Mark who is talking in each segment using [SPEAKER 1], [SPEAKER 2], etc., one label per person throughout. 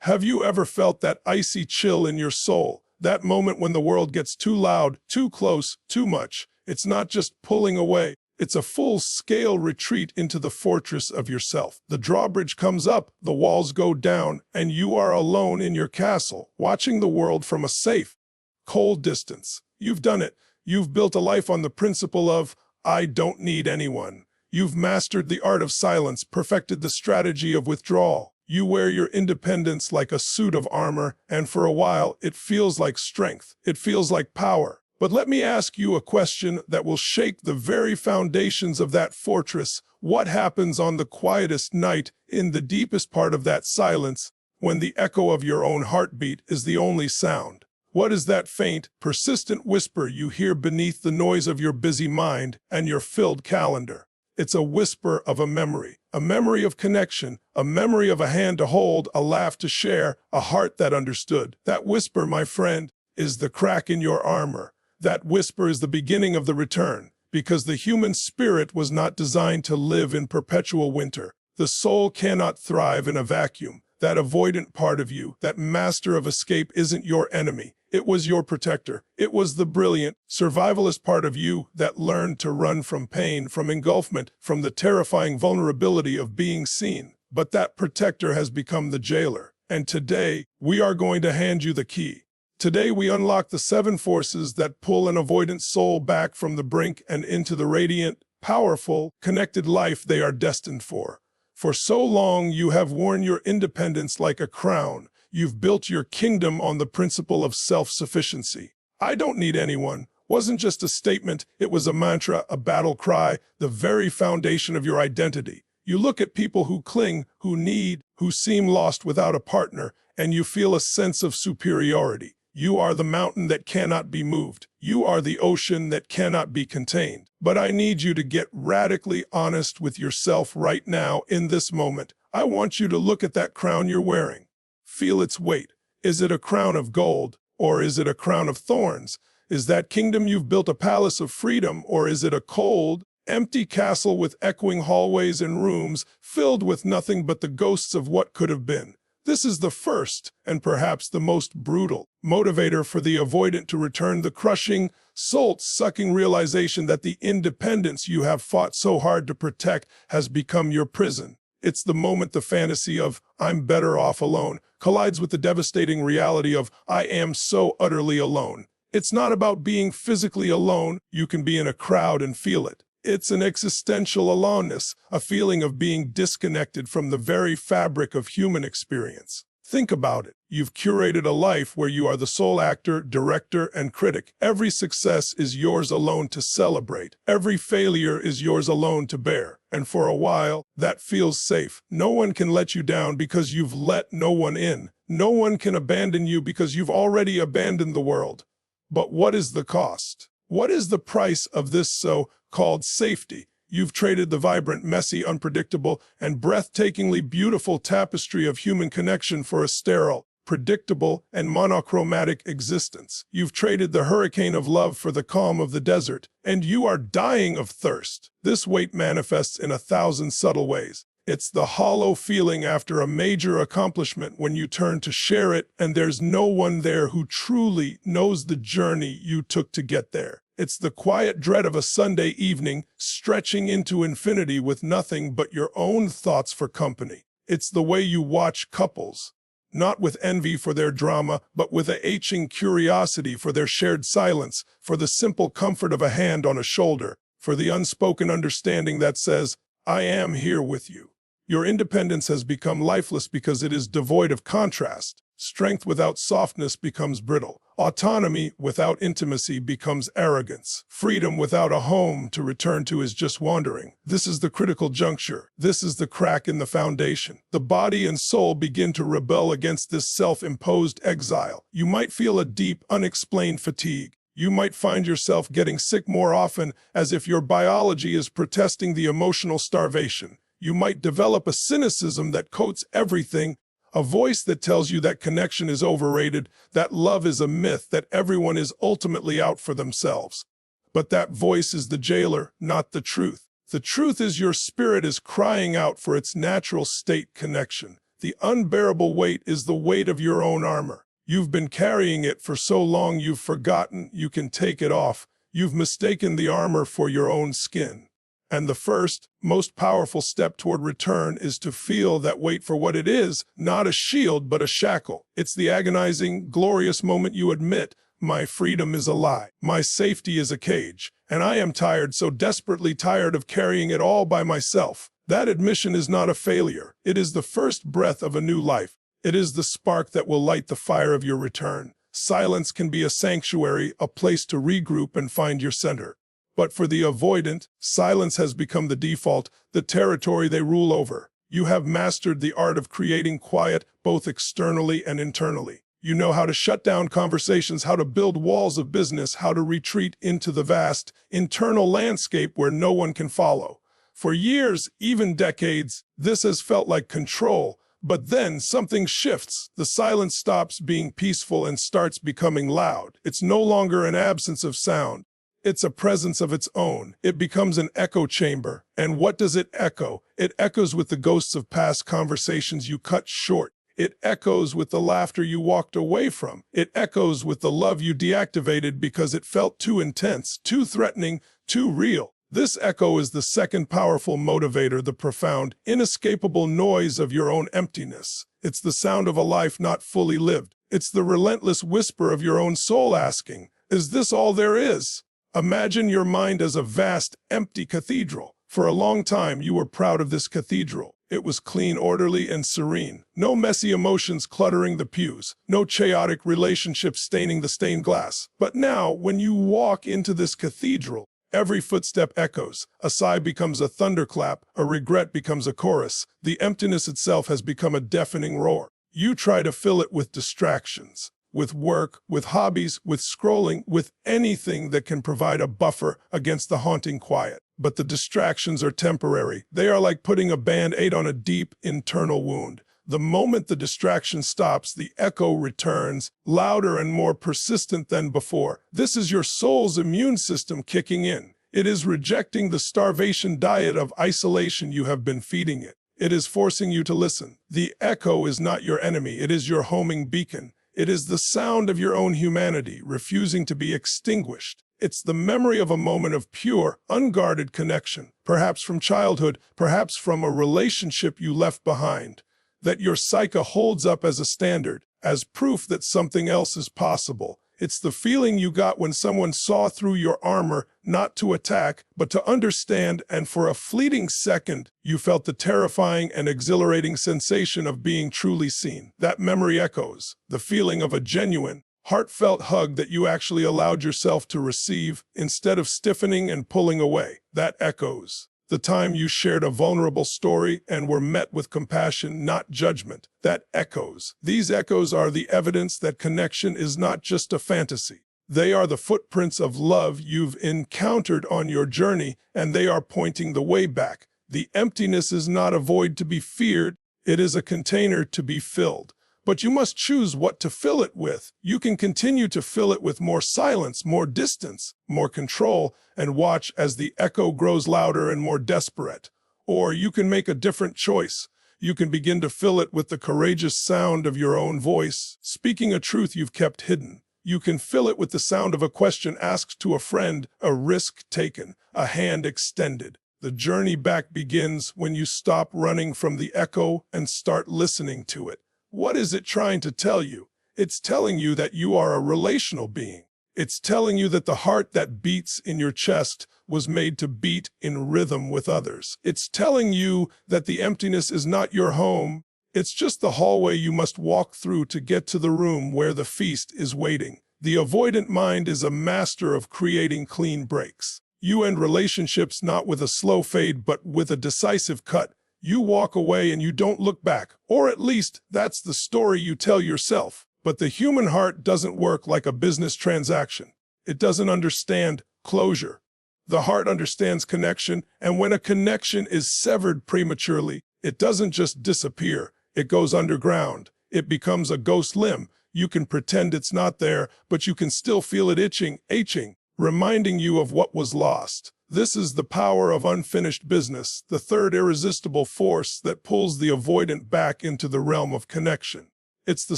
[SPEAKER 1] Have you ever felt that icy chill in your soul? That moment when the world gets too loud, too close, too much. It's not just pulling away. It's a full-scale retreat into the fortress of yourself. The drawbridge comes up, the walls go down, and you are alone in your castle, watching the world from a safe, cold distance. You've done it. You've built a life on the principle of, I don't need anyone. You've mastered the art of silence, perfected the strategy of withdrawal. You wear your independence like a suit of armor, and for a while, it feels like strength. It feels like power. But let me ask you a question that will shake the very foundations of that fortress. What happens on the quietest night, in the deepest part of that silence, when the echo of your own heartbeat is the only sound? What is that faint, persistent whisper you hear beneath the noise of your busy mind and your filled calendar? It's a whisper of a memory of connection, a memory of a hand to hold, a laugh to share, a heart that understood. That whisper, my friend, is the crack in your armor. That whisper is the beginning of the return, because the human spirit was not designed to live in perpetual winter. The soul cannot thrive in a vacuum. That avoidant part of you, that master of escape, isn't your enemy. It was your protector. It was the brilliant, survivalist part of you that learned to run from pain, from engulfment, from the terrifying vulnerability of being seen. But that protector has become the jailer. And today, we are going to hand you the key. Today, we unlock the 7 forces that pull an avoidant soul back from the brink and into the radiant, powerful, connected life they are destined for. For so long, you have worn your independence like a crown. You've built your kingdom on the principle of self-sufficiency. I don't need anyone wasn't just a statement, it was a mantra, a battle cry, the very foundation of your identity. You look at people who cling, who need, who seem lost without a partner, and you feel a sense of superiority. You are the mountain that cannot be moved. You are the ocean that cannot be contained. But I need you to get radically honest with yourself right now in this moment. I want you to look at that crown you're wearing. Feel its weight. Is it a crown of gold, or is it a crown of thorns? Is that kingdom you've built a palace of freedom, or is it a cold, empty castle with echoing hallways and rooms filled with nothing but the ghosts of what could have been? This is the first, and perhaps the most brutal, motivator for the avoidant to return, the crushing, soul-sucking realization that the independence you have fought so hard to protect has become your prison. It's the moment the fantasy of, I'm better off alone, collides with the devastating reality of, I am so utterly alone. It's not about being physically alone. You can be in a crowd and feel it. It's an existential aloneness, a feeling of being disconnected from the very fabric of human experience. Think about it. You've curated a life where you are the sole actor, director, and critic. Every success is yours alone to celebrate. Every failure is yours alone to bear. And for a while, that feels safe. No one can let you down because you've let no one in. No one can abandon you because you've already abandoned the world. But what is the cost? What is the price of this so-called safety? You've traded the vibrant, messy, unpredictable, and breathtakingly beautiful tapestry of human connection for a sterile, predictable, and monochromatic existence. You've traded the hurricane of love for the calm of the desert, and you are dying of thirst. This weight manifests in 1,000 subtle ways. It's the hollow feeling after a major accomplishment when you turn to share it and there's no one there who truly knows the journey you took to get there. It's the quiet dread of a Sunday evening stretching into infinity with nothing but your own thoughts for company. It's the way you watch couples, not with envy for their drama, but with a aching curiosity for their shared silence, for the simple comfort of a hand on a shoulder, for the unspoken understanding that says, I am here with you. Your independence has become lifeless because it is devoid of contrast. Strength without softness becomes brittle. Autonomy without intimacy becomes arrogance. Freedom without a home to return to is just wandering. This is the critical juncture. This is the crack in the foundation. The body and soul begin to rebel against this self-imposed exile. You might feel a deep, unexplained fatigue. You might find yourself getting sick more often, as if your biology is protesting the emotional starvation. You might develop a cynicism that coats everything, a voice that tells you that connection is overrated, that love is a myth, that everyone is ultimately out for themselves. But that voice is the jailer, not the truth. The truth is your spirit is crying out for its natural state connection. The unbearable weight is the weight of your own armor. You've been carrying it for so long you've forgotten you can take it off. You've mistaken the armor for your own skin. And the first, most powerful step toward return is to feel that weight for what it is, not a shield but a shackle. It's the agonizing, glorious moment you admit, my freedom is a lie, my safety is a cage, and I am tired, so desperately tired of carrying it all by myself. That admission is not a failure. It is the first breath of a new life. It is the spark that will light the fire of your return. Silence can be a sanctuary, a place to regroup and find your center. But for the avoidant, silence has become the default, the territory they rule over. You have mastered the art of creating quiet, both externally and internally. You know how to shut down conversations, how to build walls of business, how to retreat into the vast, internal landscape where no one can follow. For years, even decades, this has felt like control. But then something shifts. The silence stops being peaceful and starts becoming loud. It's no longer an absence of sound. It's a presence of its own. It becomes an echo chamber. And what does it echo? It echoes with the ghosts of past conversations you cut short. It echoes with the laughter you walked away from. It echoes with the love you deactivated because it felt too intense, too threatening, too real. This echo is the second powerful motivator, the profound, inescapable noise of your own emptiness. It's the sound of a life not fully lived. It's the relentless whisper of your own soul asking, is this all there is? Imagine your mind as a vast, empty cathedral. For a long time, you were proud of this cathedral. It was clean, orderly, and serene. No messy emotions cluttering the pews. No chaotic relationships staining the stained glass. But now, when you walk into this cathedral, every footstep echoes. A sigh becomes a thunderclap. A regret becomes a chorus. The emptiness itself has become a deafening roar. You try to fill it with distractions. With work, with hobbies, with scrolling, with anything that can provide a buffer against the haunting quiet. But the distractions are temporary. They are like putting a Band-Aid on a deep internal wound. The moment the distraction stops, the echo returns, louder and more persistent than before. This is your soul's immune system kicking in. It is rejecting the starvation diet of isolation you have been feeding it. It is forcing you to listen. The echo is not your enemy. It is your homing beacon. It is the sound of your own humanity, refusing to be extinguished. It's the memory of a moment of pure, unguarded connection, perhaps from childhood, perhaps from a relationship you left behind, that your psyche holds up as a standard, as proof that something else is possible. It's the feeling you got when someone saw through your armor, not to attack, but to understand, and for a fleeting second, you felt the terrifying and exhilarating sensation of being truly seen. That memory echoes, the feeling of a genuine, heartfelt hug that you actually allowed yourself to receive instead of stiffening and pulling away. That echoes. The time you shared a vulnerable story and were met with compassion, not judgment. That echoes. These echoes are the evidence that connection is not just a fantasy. They are the footprints of love you've encountered on your journey, and they are pointing the way back. The emptiness is not a void to be feared. It is a container to be filled. But you must choose what to fill it with. You can continue to fill it with more silence, more distance, more control, and watch as the echo grows louder and more desperate. Or you can make a different choice. You can begin to fill it with the courageous sound of your own voice, speaking a truth you've kept hidden. You can fill it with the sound of a question asked to a friend, a risk taken, a hand extended. The journey back begins when you stop running from the echo and start listening to it. What is it trying to tell you? It's telling you that you are a relational being. It's telling you that the heart that beats in your chest was made to beat in rhythm with others. It's telling you that the emptiness is not your home. It's just the hallway you must walk through to get to the room where the feast is waiting. The avoidant mind is a master of creating clean breaks. You end relationships not with a slow fade, but with a decisive cut. You walk away and you don't look back, or at least that's the story you tell yourself. But the human heart doesn't work like a business transaction. It doesn't understand closure. The heart understands connection, and when a connection is severed prematurely, it doesn't just disappear. It goes underground. It becomes a ghost limb. You can pretend it's not there, but you can still feel it itching, reminding you of what was lost. This is the power of unfinished business, the third irresistible force that pulls the avoidant back into the realm of connection. It's the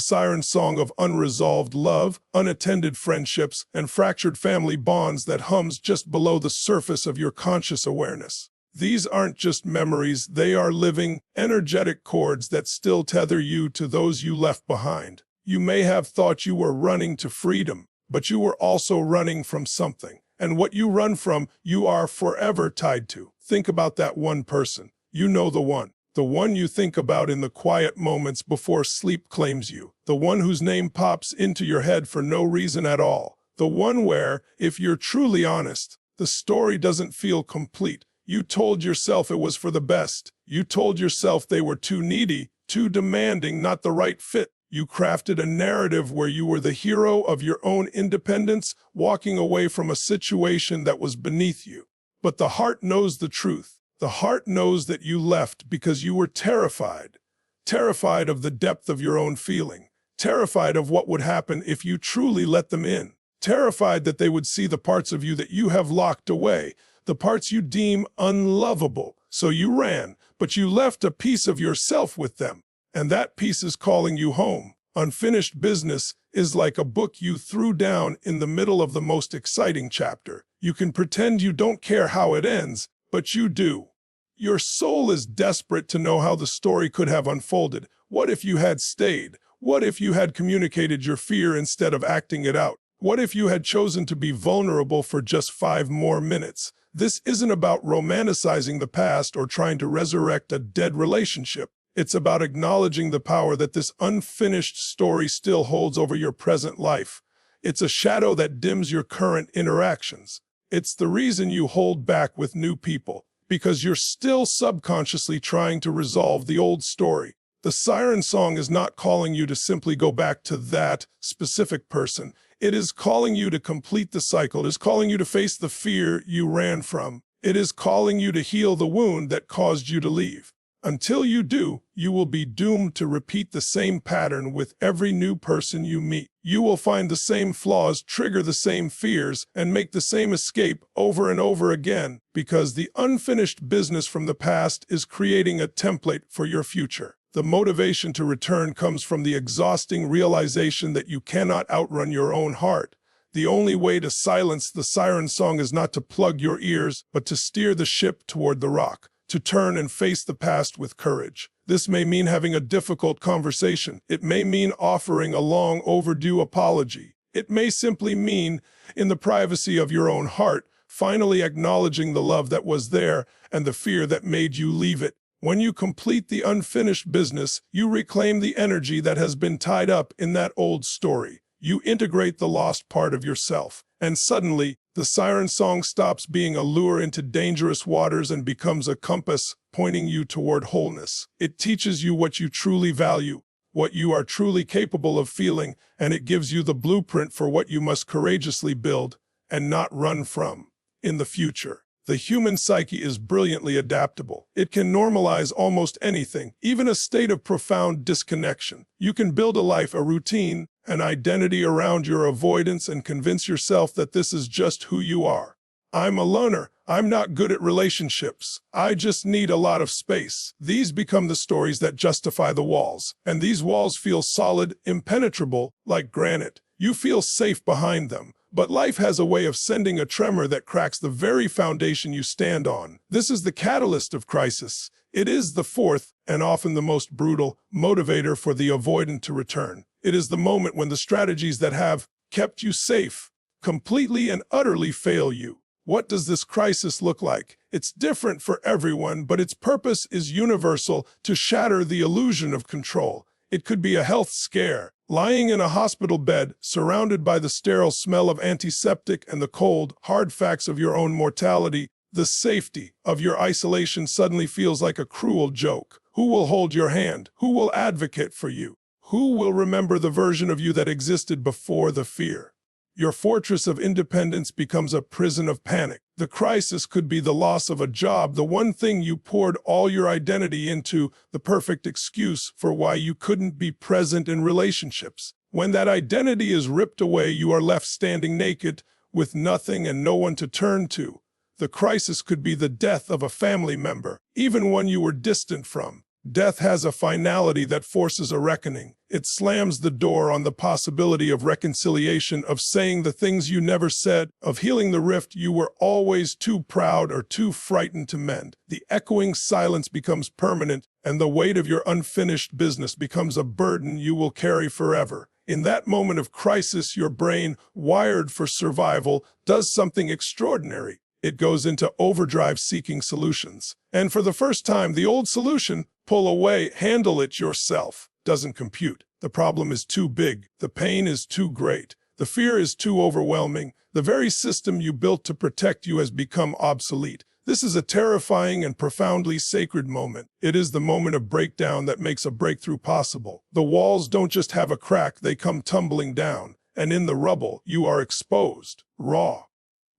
[SPEAKER 1] siren song of unresolved love, unattended friendships, and fractured family bonds that hums just below the surface of your conscious awareness. These aren't just memories, they are living, energetic cords that still tether you to those you left behind. You may have thought you were running to freedom, but you were also running from something. And what you run from, you are forever tied to. Think about that one person. You know the one you think about in the quiet moments before sleep claims you, the one whose name pops into your head for no reason at all, the one where, if you're truly honest, the story doesn't feel complete. You told yourself it was for the best. You told yourself they were too needy, too demanding, not the right fit. You crafted a narrative where you were the hero of your own independence, walking away from a situation that was beneath you. But the heart knows the truth. The heart knows that you left because you were terrified. Terrified of the depth of your own feeling. Terrified of what would happen if you truly let them in. Terrified that they would see the parts of you that you have locked away, the parts you deem unlovable. So you ran, but you left a piece of yourself with them. And that piece is calling you home. Unfinished business is like a book you threw down in the middle of the most exciting chapter. You can pretend you don't care how it ends, but you do. Your soul is desperate to know how the story could have unfolded. What if you had stayed? What if you had communicated your fear instead of acting it out? What if you had chosen to be vulnerable for just 5 more minutes? This isn't about romanticizing the past or trying to resurrect a dead relationship. It's about acknowledging the power that this unfinished story still holds over your present life. It's a shadow that dims your current interactions. It's the reason you hold back with new people, because you're still subconsciously trying to resolve the old story. The siren song is not calling you to simply go back to that specific person. It is calling you to complete the cycle. It is calling you to face the fear you ran from. It is calling you to heal the wound that caused you to leave. Until you do, you will be doomed to repeat the same pattern with every new person you meet. You will find the same flaws, trigger the same fears, and make the same escape over and over again, because the unfinished business from the past is creating a template for your future. The motivation to return comes from the exhausting realization that you cannot outrun your own heart. The only way to silence the siren song is not to plug your ears, but to steer the ship toward the rock. To turn and face the past with courage. This may mean having a difficult conversation. It may mean offering a long overdue apology. It may simply mean, in the privacy of your own heart, finally acknowledging the love that was there and the fear that made you leave it. When you complete the unfinished business, you reclaim the energy that has been tied up in that old story. You integrate the lost part of yourself, and suddenly, the siren song stops being a lure into dangerous waters and becomes a compass pointing you toward wholeness. It teaches you what you truly value, what you are truly capable of feeling, and it gives you the blueprint for what you must courageously build and not run from in the future. The human psyche is brilliantly adaptable. It can normalize almost anything, even a state of profound disconnection. You can build a life, a routine, an identity around your avoidance and convince yourself that this is just who you are. I'm a loner. I'm not good at relationships. I just need a lot of space. These become the stories that justify the walls. And these walls feel solid, impenetrable, like granite. You feel safe behind them. But life has a way of sending a tremor that cracks the very foundation you stand on. This is the catalyst of crisis. It is the fourth, and often the most brutal, motivator for the avoidant to return. It is the moment when the strategies that have kept you safe completely and utterly fail you. What does this crisis look like? It's different for everyone, but its purpose is universal: to shatter the illusion of control. It could be a health scare. Lying in a hospital bed, surrounded by the sterile smell of antiseptic and the cold, hard facts of your own mortality, the safety of your isolation suddenly feels like a cruel joke. Who will hold your hand? Who will advocate for you? Who will remember the version of you that existed before the fear? Your fortress of independence becomes a prison of panic. The crisis could be the loss of a job, the one thing you poured all your identity into, the perfect excuse for why you couldn't be present in relationships. When that identity is ripped away, you are left standing naked, with nothing and no one to turn to. The crisis could be the death of a family member, even one you were distant from. Death has a finality that forces a reckoning. It slams the door on the possibility of reconciliation, of saying the things you never said, of healing the rift you were always too proud or too frightened to mend. The echoing silence becomes permanent, and the weight of your unfinished business becomes a burden you will carry forever. In that moment of crisis, your brain, wired for survival, does something extraordinary. It goes into overdrive seeking solutions. And for the first time, the old solution, pull away, handle it yourself, doesn't compute. The problem is too big. The pain is too great. The fear is too overwhelming. The very system you built to protect you has become obsolete. This is a terrifying and profoundly sacred moment. It is the moment of breakdown that makes a breakthrough possible. The walls don't just have a crack, they come tumbling down. And in the rubble, you are exposed, raw,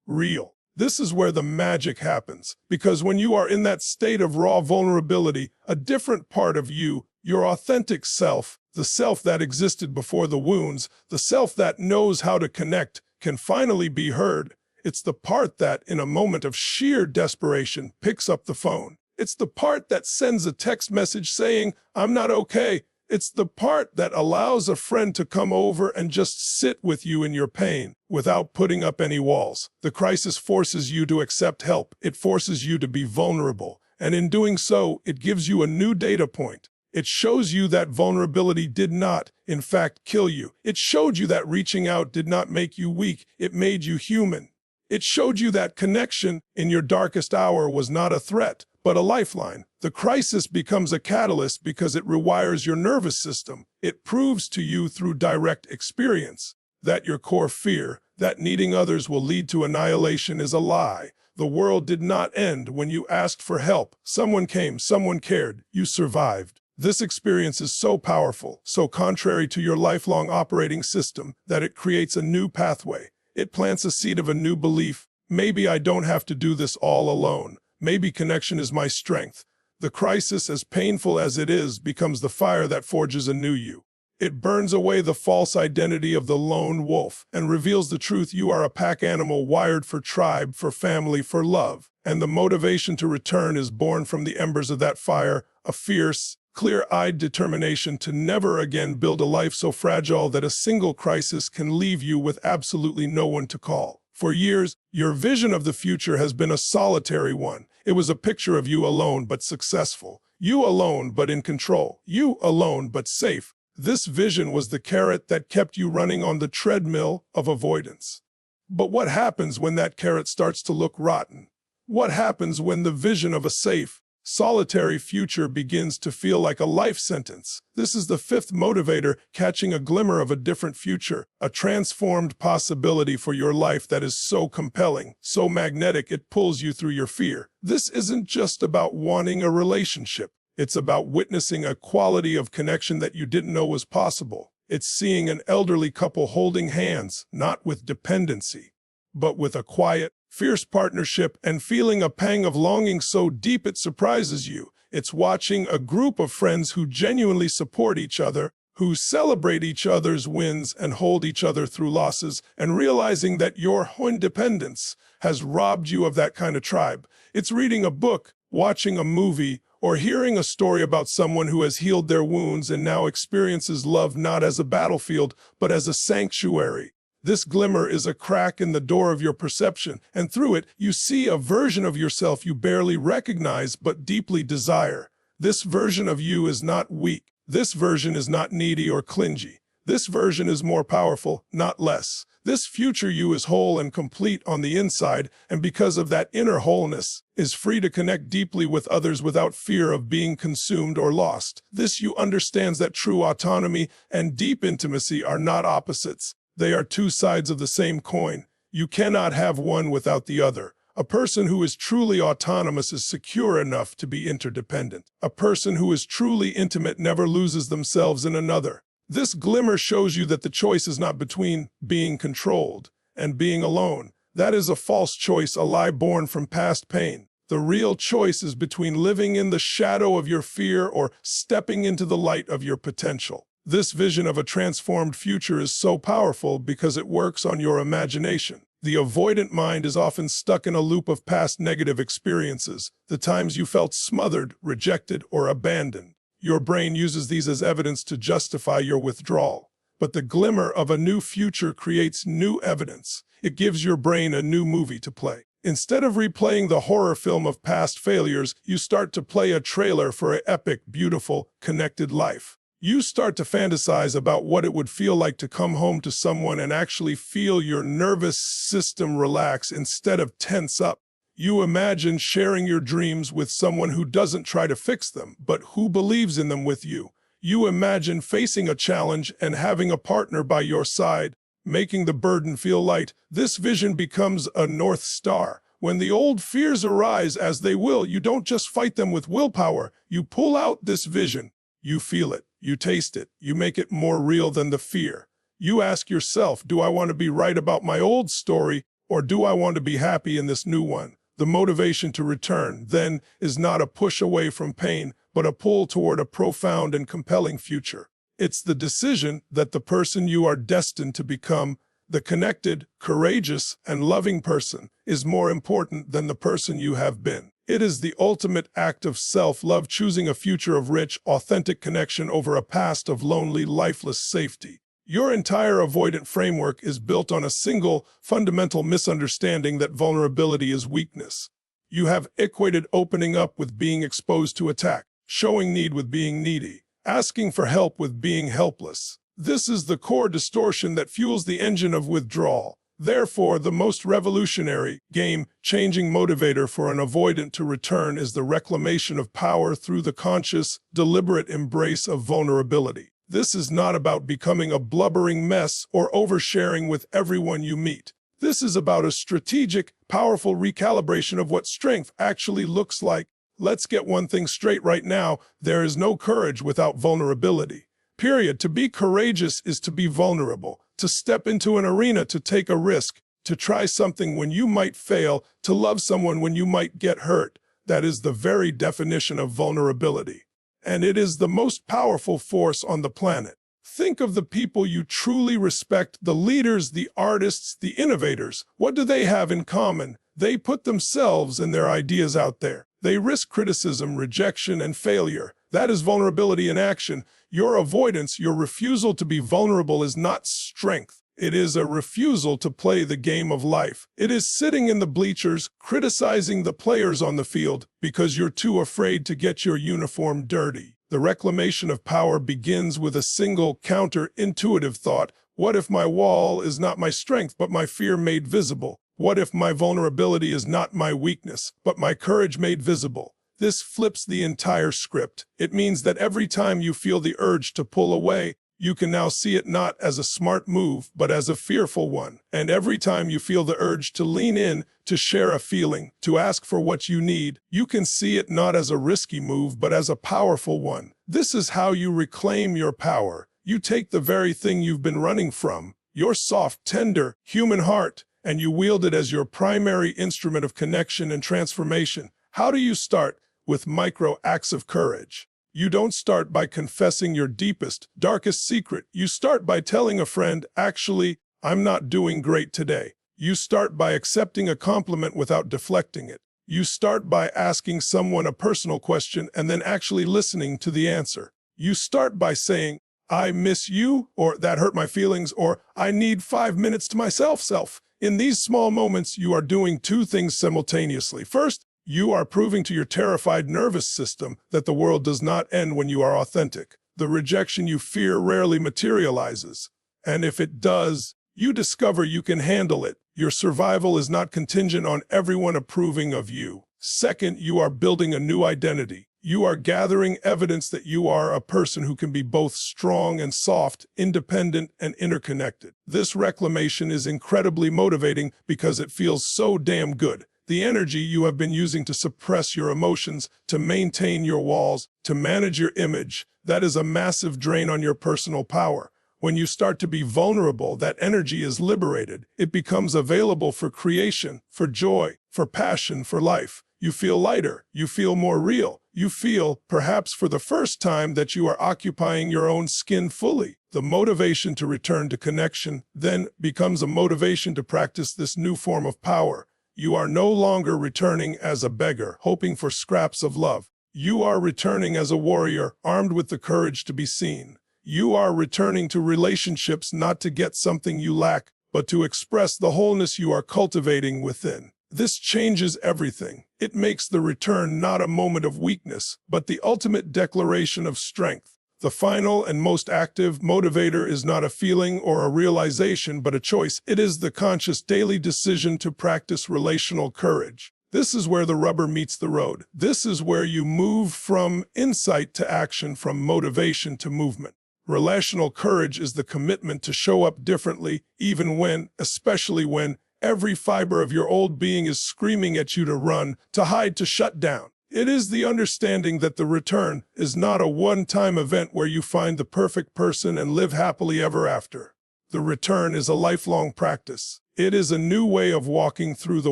[SPEAKER 1] real. This is where the magic happens, because when you are in that state of raw vulnerability, a different part of you, your authentic self, the self that existed before the wounds, the self that knows how to connect, can finally be heard. It's the part that, in a moment of sheer desperation, picks up the phone. It's the part that sends a text message saying, "I'm not okay." It's the part that allows a friend to come over and just sit with you in your pain without putting up any walls. The crisis forces you to accept help. It forces you to be vulnerable. And in doing so, it gives you a new data point. It shows you that vulnerability did not, in fact, kill you. It showed you that reaching out did not make you weak. It made you human. It showed you that connection in your darkest hour was not a threat, but a lifeline. The crisis becomes a catalyst because it rewires your nervous system. It proves to you through direct experience that your core fear, that needing others will lead to annihilation, is a lie. The world did not end when you asked for help. Someone came, someone cared, you survived. This experience is so powerful, so contrary to your lifelong operating system, that it creates a new pathway. It plants a seed of a new belief. Maybe I don't have to do this all alone. Maybe connection is my strength. The crisis, as painful as it is, becomes the fire that forges a new you. It burns away the false identity of the lone wolf and reveals the truth: you are a pack animal wired for tribe, for family, for love. And the motivation to return is born from the embers of that fire, a fierce, clear-eyed determination to never again build a life so fragile that a single crisis can leave you with absolutely no one to call. For years, your vision of the future has been a solitary one. It was a picture of you alone but successful, you alone but in control, you alone but safe. This vision was the carrot that kept you running on the treadmill of avoidance. But what happens when that carrot starts to look rotten? What happens when the vision of a safe, solitary future begins to feel like a life sentence? This is the fifth motivator, catching a glimmer of a different future, a transformed possibility for your life that is so compelling, so magnetic it pulls you through your fear. This isn't just about wanting a relationship. It's about witnessing a quality of connection that you didn't know was possible. It's seeing an elderly couple holding hands, not with dependency, but with a quiet, fierce partnership, and feeling a pang of longing so deep it surprises you. It's watching a group of friends who genuinely support each other, who celebrate each other's wins and hold each other through losses, and realizing that your independence has robbed you of that kind of tribe. It's reading a book, watching a movie, or hearing a story about someone who has healed their wounds and now experiences love not as a battlefield, but as a sanctuary. This glimmer is a crack in the door of your perception, and through it, you see a version of yourself you barely recognize but deeply desire. This version of you is not weak. This version is not needy or clingy. This version is more powerful, not less. This future you is whole and complete on the inside, and because of that inner wholeness, is free to connect deeply with others without fear of being consumed or lost. This you understands that true autonomy and deep intimacy are not opposites. They are two sides of the same coin. You cannot have one without the other. A person who is truly autonomous is secure enough to be interdependent. A person who is truly intimate never loses themselves in another. This glimmer shows you that the choice is not between being controlled and being alone. That is a false choice, a lie born from past pain. The real choice is between living in the shadow of your fear or stepping into the light of your potential. This vision of a transformed future is so powerful because it works on your imagination. The avoidant mind is often stuck in a loop of past negative experiences, the times you felt smothered, rejected, or abandoned. Your brain uses these as evidence to justify your withdrawal. But the glimmer of a new future creates new evidence. It gives your brain a new movie to play. Instead of replaying the horror film of past failures, you start to play a trailer for an epic, beautiful, connected life. You start to fantasize about what it would feel like to come home to someone and actually feel your nervous system relax instead of tense up. You imagine sharing your dreams with someone who doesn't try to fix them, but who believes in them with you. You imagine facing a challenge and having a partner by your side, making the burden feel light. This vision becomes a North Star. When the old fears arise, as they will, you don't just fight them with willpower. You pull out this vision. You feel it. You taste it. You make it more real than the fear. You ask yourself, do I want to be right about my old story, or do I want to be happy in this new one? The motivation to return, then, is not a push away from pain, but a pull toward a profound and compelling future. It's the decision that the person you are destined to become, the connected, courageous, and loving person, is more important than the person you have been. It is the ultimate act of self-love, choosing a future of rich, authentic connection over a past of lonely, lifeless safety. Your entire avoidant framework is built on a single, fundamental misunderstanding that vulnerability is weakness. You have equated opening up with being exposed to attack, showing need with being needy, asking for help with being helpless. This is the core distortion that fuels the engine of withdrawal. Therefore, the most revolutionary, game-changing motivator for an avoidant to return is the reclamation of power through the conscious, deliberate embrace of vulnerability. This is not about becoming a blubbering mess or oversharing with everyone you meet. This is about a strategic, powerful recalibration of what strength actually looks like. Let's get one thing straight right now. There is no courage without vulnerability. Period. To be courageous is to be vulnerable, to step into an arena, to take a risk, to try something when you might fail, to love someone when you might get hurt. That is the very definition of vulnerability. And it is the most powerful force on the planet. Think of the people you truly respect, the leaders, the artists, the innovators. What do they have in common? They put themselves and their ideas out there. They risk criticism, rejection, and failure. That is vulnerability in action. Your avoidance, your refusal to be vulnerable is not strength. It is a refusal to play the game of life. It is sitting in the bleachers, criticizing the players on the field because you're too afraid to get your uniform dirty. The reclamation of power begins with a single counterintuitive thought. What if my wall is not my strength, but my fear made visible? What if my vulnerability is not my weakness, but my courage made visible? This flips the entire script. It means that every time you feel the urge to pull away, you can now see it not as a smart move, but as a fearful one. And every time you feel the urge to lean in, to share a feeling, to ask for what you need, you can see it not as a risky move, but as a powerful one. This is how you reclaim your power. You take the very thing you've been running from, your soft, tender, human heart, and you wield it as your primary instrument of connection and transformation. How do you start? With micro acts of courage. You don't start by confessing your deepest, darkest secret. You start by telling a friend, actually, I'm not doing great today. You start by accepting a compliment without deflecting it. You start by asking someone a personal question and then actually listening to the answer. You start by saying, I miss you, or that hurt my feelings, or I need 5 minutes to myself. In these small moments, you are doing two things simultaneously. First, you are proving to your terrified nervous system that the world does not end when you are authentic. The rejection you fear rarely materializes. And if it does, you discover you can handle it. Your survival is not contingent on everyone approving of you. Second, you are building a new identity. You are gathering evidence that you are a person who can be both strong and soft, independent and interconnected. This reclamation is incredibly motivating because it feels so damn good. The energy you have been using to suppress your emotions, to maintain your walls, to manage your image, that is a massive drain on your personal power. When you start to be vulnerable, that energy is liberated. It becomes available for creation, for joy, for passion, for life. You feel lighter. You feel more real. You feel, perhaps for the first time, that you are occupying your own skin fully. The motivation to return to connection then becomes a motivation to practice this new form of power. You are no longer returning as a beggar, hoping for scraps of love. You are returning as a warrior, armed with the courage to be seen. You are returning to relationships not to get something you lack, but to express the wholeness you are cultivating within. This changes everything. It makes the return not a moment of weakness, but the ultimate declaration of strength. The final and most active motivator is not a feeling or a realization, but a choice. It is the conscious daily decision to practice relational courage. This is where the rubber meets the road. This is where you move from insight to action, from motivation to movement. Relational courage is the commitment to show up differently, even when, especially when, every fiber of your old being is screaming at you to run, to hide, to shut down. It is the understanding that the return is not a one-time event where you find the perfect person and live happily ever after. The return is a lifelong practice. It is a new way of walking through the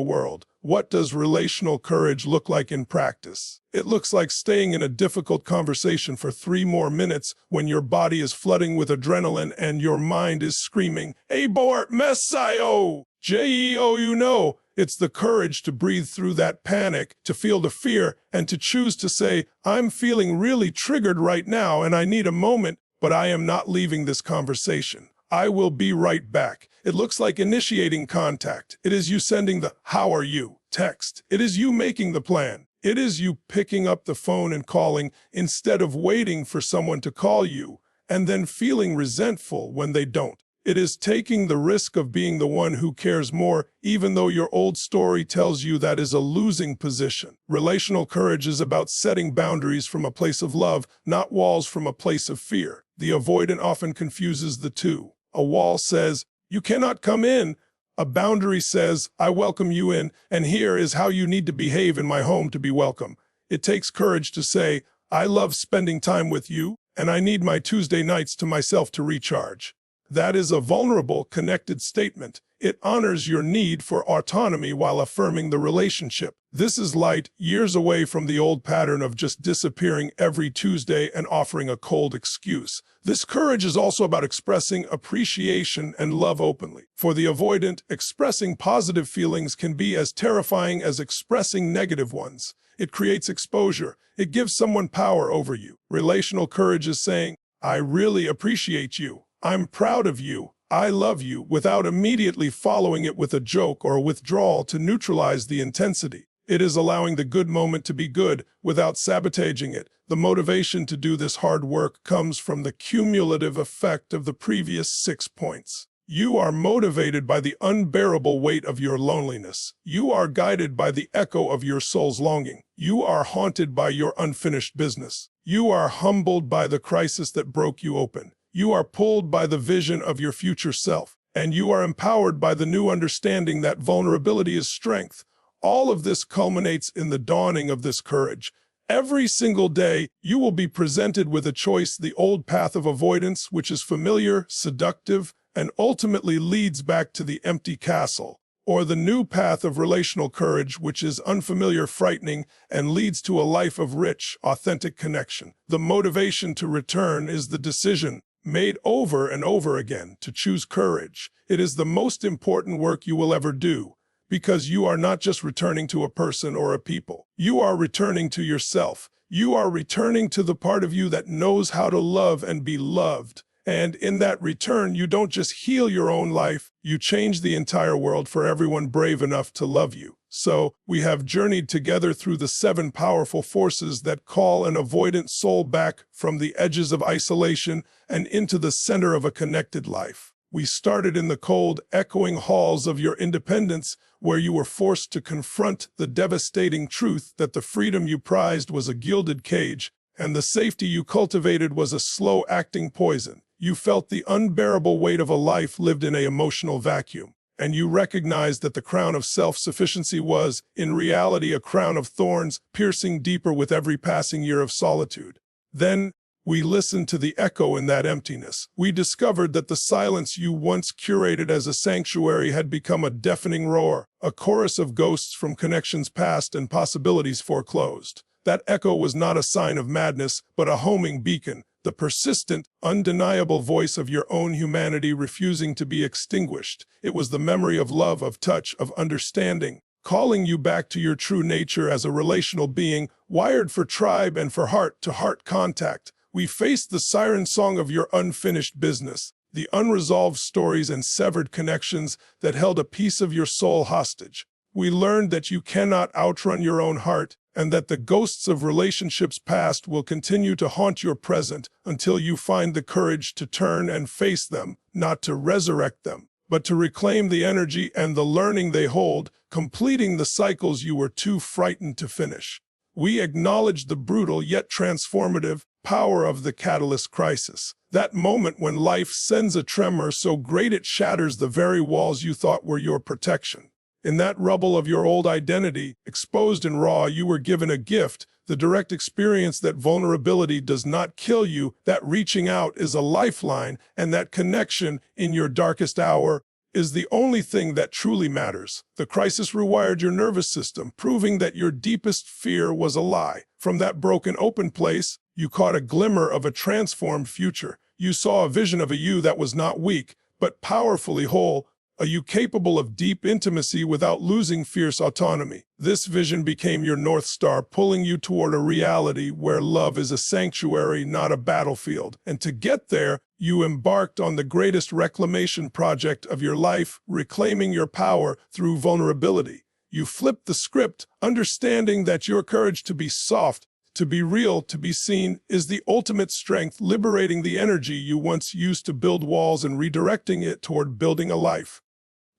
[SPEAKER 1] world. What does relational courage look like in practice? It looks like staying in a difficult conversation for 3 more minutes when your body is flooding with adrenaline and your mind is screaming, "Abort, Messiah! J-E-O, you know." It's the courage to breathe through that panic, to feel the fear, and to choose to say, "I'm feeling really triggered right now and I need a moment, but I am not leaving this conversation. I will be right back." It looks like initiating contact. It is you sending the "How are you?" text. It is you making the plan. It is you picking up the phone and calling instead of waiting for someone to call you and then feeling resentful when they don't. It is taking the risk of being the one who cares more, even though your old story tells you that is a losing position. Relational courage is about setting boundaries from a place of love, not walls from a place of fear. The avoidant often confuses the two. A wall says, "You cannot come in." A boundary says, "I welcome you in, and here is how you need to behave in my home to be welcome." It takes courage to say, "I love spending time with you, and I need my Tuesday nights to myself to recharge." That is a vulnerable, connected statement. It honors your need for autonomy while affirming the relationship. This is light years away from the old pattern of just disappearing every Tuesday and offering a cold excuse. This courage is also about expressing appreciation and love openly. For the avoidant, expressing positive feelings can be as terrifying as expressing negative ones. It creates exposure. It gives someone power over you. Relational courage is saying, "I really appreciate you. I'm proud of you. I love you," without immediately following it with a joke or a withdrawal to neutralize the intensity. It is allowing the good moment to be good without sabotaging it. The motivation to do this hard work comes from the cumulative effect of the previous 6 points. You are motivated by the unbearable weight of your loneliness. You are guided by the echo of your soul's longing. You are haunted by your unfinished business. You are humbled by the crisis that broke you open. You are pulled by the vision of your future self, and you are empowered by the new understanding that vulnerability is strength. All of this culminates in the dawning of this courage. Every single day, you will be presented with a choice: the old path of avoidance, which is familiar, seductive, and ultimately leads back to the empty castle, or the new path of relational courage, which is unfamiliar, frightening, and leads to a life of rich, authentic connection. The motivation to return is the decision, made over and over again, to choose courage. It is the most important work you will ever do, because you are not just returning to a person or a people. You are returning to yourself. You are returning to the part of you that knows how to love and be loved. And in that return, you don't just heal your own life, you change the entire world for everyone brave enough to love you. So, we have journeyed together through the 7 powerful forces that call an avoidant soul back from the edges of isolation and into the center of a connected life. We started in the cold, echoing halls of your independence, where you were forced to confront the devastating truth that the freedom you prized was a gilded cage, and the safety you cultivated was a slow-acting poison. You felt the unbearable weight of a life lived in an emotional vacuum, and you recognized that the crown of self-sufficiency was, in reality, a crown of thorns, piercing deeper with every passing year of solitude. Then, we listened to the echo in that emptiness. We discovered that the silence you once curated as a sanctuary had become a deafening roar, a chorus of ghosts from connections past and possibilities foreclosed. That echo was not a sign of madness, but a homing beacon, the persistent, undeniable voice of your own humanity refusing to be extinguished. It was the memory of love, of touch, of understanding, calling you back to your true nature as a relational being, wired for tribe and for heart-to-heart contact. We faced the siren song of your unfinished business, the unresolved stories and severed connections that held a piece of your soul hostage. We learned that you cannot outrun your own heart, and that the ghosts of relationships past will continue to haunt your present until you find the courage to turn and face them, not to resurrect them, but to reclaim the energy and the learning they hold, completing the cycles you were too frightened to finish. We acknowledge the brutal yet transformative power of the catalyst crisis, that moment when life sends a tremor so great it shatters the very walls you thought were your protection. In that rubble of your old identity, exposed and raw, you were given a gift, the direct experience that vulnerability does not kill you, that reaching out is a lifeline, and that connection in your darkest hour is the only thing that truly matters. The crisis rewired your nervous system, proving that your deepest fear was a lie. From that broken open place, you caught a glimmer of a transformed future. You saw a vision of a you that was not weak, but powerfully whole, a you capable of deep intimacy without losing fierce autonomy. This vision became your North Star, pulling you toward a reality where love is a sanctuary, not a battlefield. And to get there, you embarked on the greatest reclamation project of your life, reclaiming your power through vulnerability. You flipped the script, understanding that your courage to be soft, to be real, to be seen, is the ultimate strength, liberating the energy you once used to build walls and redirecting it toward building a life.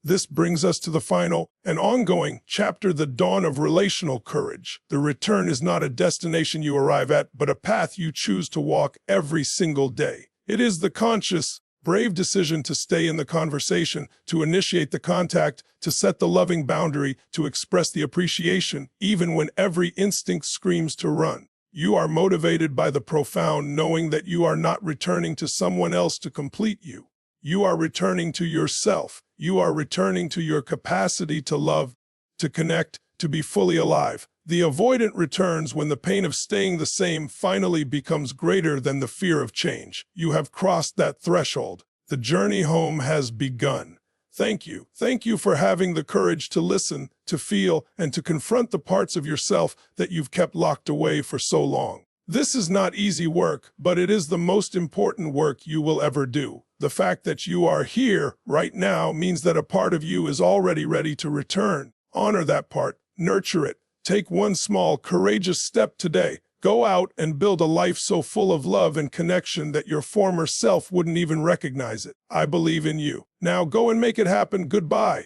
[SPEAKER 1] This brings us to the final and ongoing chapter, the dawn of relational courage. The return is not a destination you arrive at, but a path you choose to walk every single day. It is the conscious, brave decision to stay in the conversation, to initiate the contact, to set the loving boundary, to express the appreciation, even when every instinct screams to run. You are motivated by the profound knowing that you are not returning to someone else to complete you. You are returning to yourself. You are returning to your capacity to love, to connect, to be fully alive. The avoidant returns when the pain of staying the same finally becomes greater than the fear of change. You have crossed that threshold. The journey home has begun. Thank you. Thank you for having the courage to listen, to feel, and to confront the parts of yourself that you've kept locked away for so long. This is not easy work, but it is the most important work you will ever do. The fact that you are here right now means that a part of you is already ready to return. Honor that part. Nurture it. Take one small, courageous step today. Go out and build a life so full of love and connection that your former self wouldn't even recognize it. I believe in you. Now go and make it happen. Goodbye.